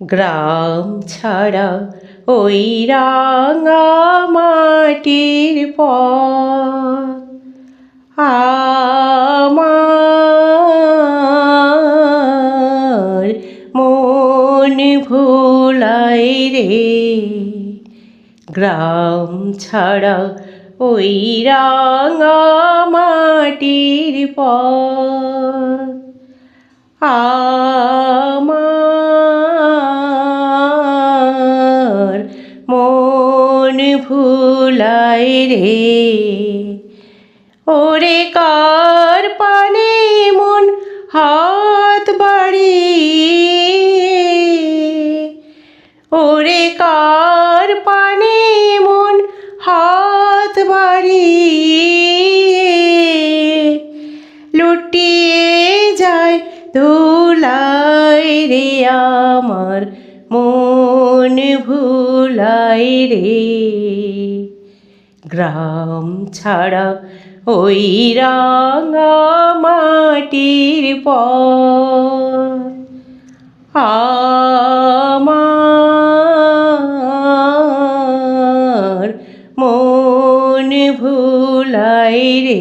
গ্রাম ছাড়া ওই রাঙা মাটির পথ আমার মন ভুলাই রে। গ্রাম ছাড়া ওই রাঙা মাটির পথ আমার মন ভুলাই রে। ওরে কার পানে মন হাত বাড়িয়ে, ওরে কার পানে মন হাত বাড়িয়ে লুটিয়ে যায় ধুলাই রে। আমার মন ভুলাই রে। গ্রাম ছাড়া ওই রাঙা মাটির পথ আমার মন ভুলাই রে।